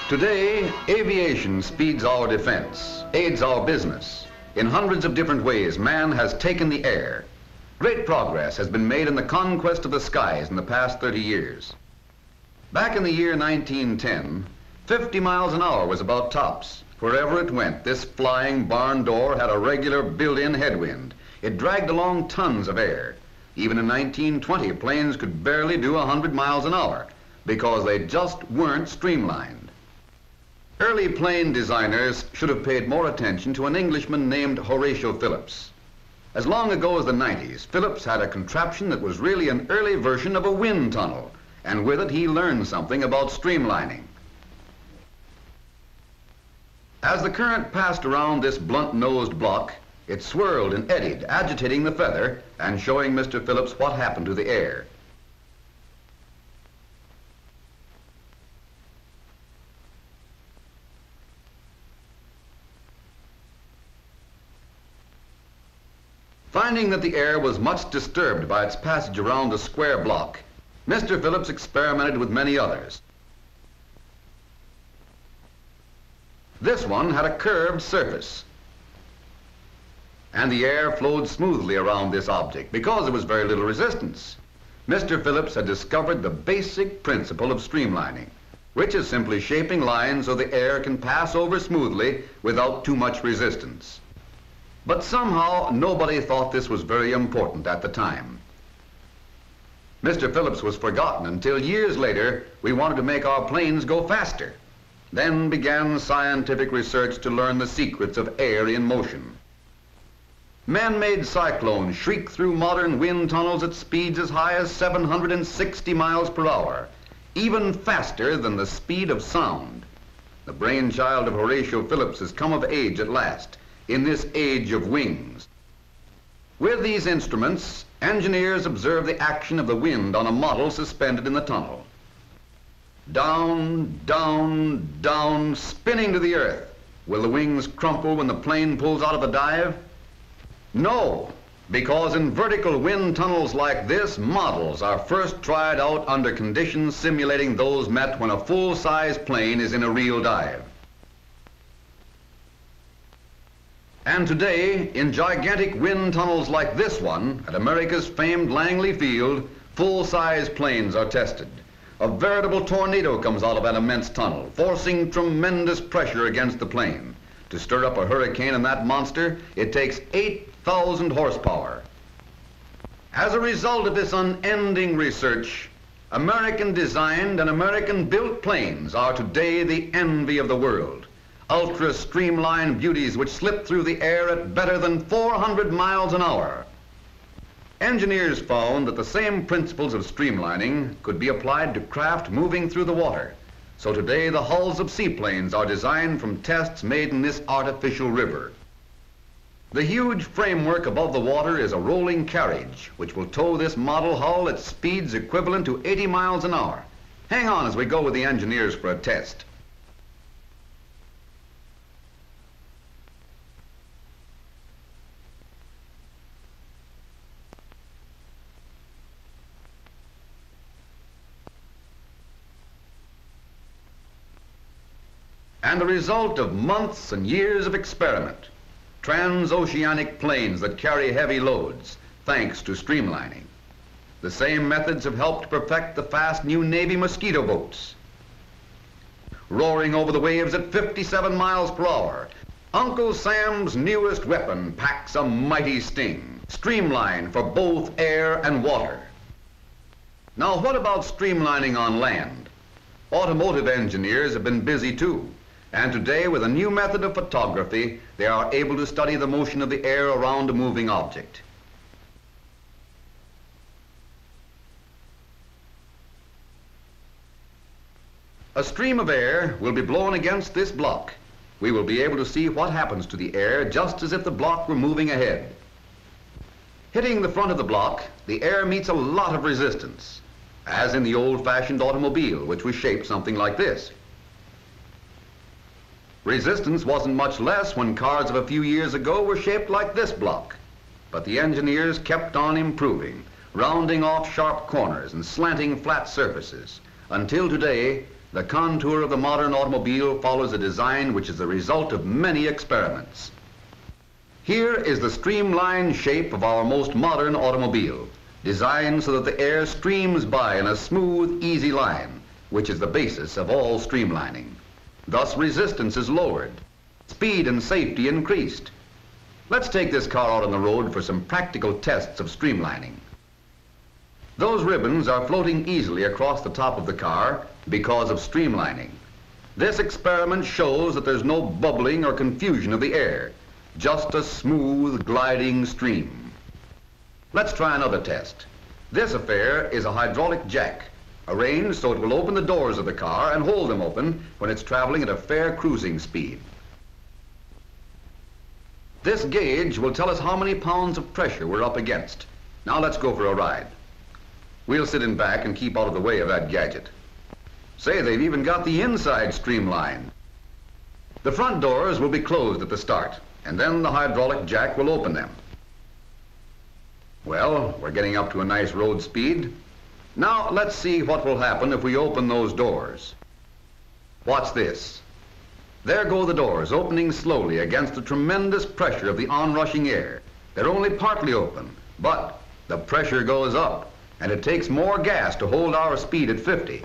Today, aviation speeds our defense, aids our business. In hundreds of different ways, man has taken the air. Great progress has been made in the conquest of the skies in the past 30 years. Back in the year 1910, 50 miles an hour was about tops. Wherever it went, this flying barn door had a regular built-in headwind. It dragged along tons of air. Even in 1920, planes could barely do 100 miles an hour because they just weren't streamlined. Early plane designers should have paid more attention to an Englishman named Horatio Phillips. As long ago as the 90s, Phillips had a contraption that was really an early version of a wind tunnel, and with it he learned something about streamlining. As the current passed around this blunt-nosed block, it swirled and eddied, agitating the feather and showing Mr. Phillips what happened to the air. Finding that the air was much disturbed by its passage around the square block, Mr. Phillips experimented with many others. This one had a curved surface, and the air flowed smoothly around this object because there was very little resistance. Mr. Phillips had discovered the basic principle of streamlining, which is simply shaping lines so the air can pass over smoothly without too much resistance. But somehow nobody thought this was very important at the time. Mr. Phillips was forgotten until years later we wanted to make our planes go faster. Then began scientific research to learn the secrets of air in motion. Man-made cyclones shriek through modern wind tunnels at speeds as high as 760 miles per hour, even faster than the speed of sound. The brainchild of Horatio Phillips has come of age at last, in this age of wings. With these instruments, engineers observe the action of the wind on a model suspended in the tunnel. Down, down, down, spinning to the earth. Will the wings crumple when the plane pulls out of the dive? No, because in vertical wind tunnels like this, models are first tried out under conditions simulating those met when a full-size plane is in a real dive. And today, in gigantic wind tunnels like this one, at America's famed Langley Field, full-size planes are tested. A veritable tornado comes out of that immense tunnel, forcing tremendous pressure against the plane. To stir up a hurricane in that monster, it takes 8,000 horsepower. As a result of this unending research, American-designed and American-built planes are today the envy of the world. Ultra-streamlined beauties which slip through the air at better than 400 miles an hour. Engineers found that the same principles of streamlining could be applied to craft moving through the water. So today the hulls of seaplanes are designed from tests made in this artificial river. The huge framework above the water is a rolling carriage which will tow this model hull at speeds equivalent to 80 miles an hour. Hang on as we go with the engineers for a test. And the result of months and years of experiment, transoceanic planes that carry heavy loads, thanks to streamlining. The same methods have helped perfect the fast new Navy mosquito boats. Roaring over the waves at 57 miles per hour, Uncle Sam's newest weapon packs a mighty sting, streamlined for both air and water. Now what about streamlining on land? Automotive engineers have been busy too. And today, with a new method of photography, they are able to study the motion of the air around a moving object. A stream of air will be blown against this block. We will be able to see what happens to the air just as if the block were moving ahead. Hitting the front of the block, the air meets a lot of resistance, as in the old-fashioned automobile, which was shaped something like this. Resistance wasn't much less when cars of a few years ago were shaped like this block. But the engineers kept on improving, rounding off sharp corners and slanting flat surfaces, until today The contour of the modern automobile follows a design which is the result of many experiments. Here is the streamlined shape of our most modern automobile, designed so that the air streams by in a smooth, easy line, which is the basis of all streamlining. Thus, resistance is lowered, speed and safety increased. Let's take this car out on the road for some practical tests of streamlining. Those ribbons are floating easily across the top of the car because of streamlining. This experiment shows that there's no bubbling or confusion of the air, just a smooth, gliding stream. Let's try another test. This affair is a hydraulic jack, arranged so it will open the doors of the car and hold them open when it's traveling at a fair cruising speed. This gauge will tell us how many pounds of pressure we're up against. Now let's go for a ride. We'll sit in back and keep out of the way of that gadget. Say, they've even got the inside streamlined. The front doors will be closed at the start, and then the hydraulic jack will open them. Well, we're getting up to a nice road speed. Now let's see what will happen if we open those doors. Watch this. There go the doors, opening slowly against the tremendous pressure of the onrushing air. They're only partly open, but the pressure goes up, and it takes more gas to hold our speed at 50.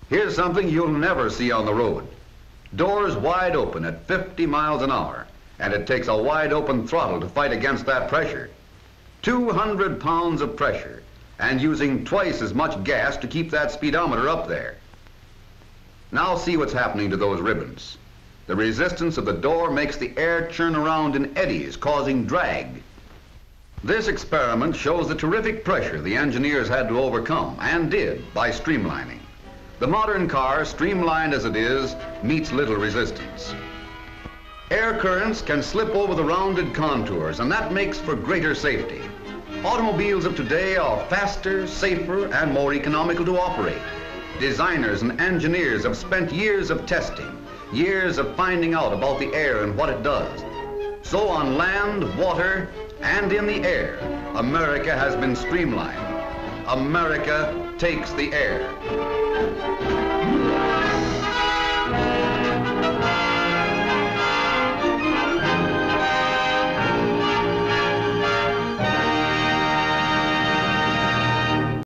Here's something you'll never see on the road. Doors wide open at 50 miles an hour, and it takes a wide open throttle to fight against that pressure. 200 pounds of pressure, and using twice as much gas to keep that speedometer up there. Now see what's happening to those ribbons. The resistance of the door makes the air churn around in eddies, causing drag. This experiment shows the terrific pressure the engineers had to overcome, and did, by streamlining. The modern car, streamlined as it is, meets little resistance. Air currents can slip over the rounded contours, and that makes for greater safety. Automobiles of today are faster, safer, and more economical to operate. Designers and engineers have spent years of testing, years of finding out about the air and what it does. So on land, water, and in the air, America has been streamlined. America takes the air.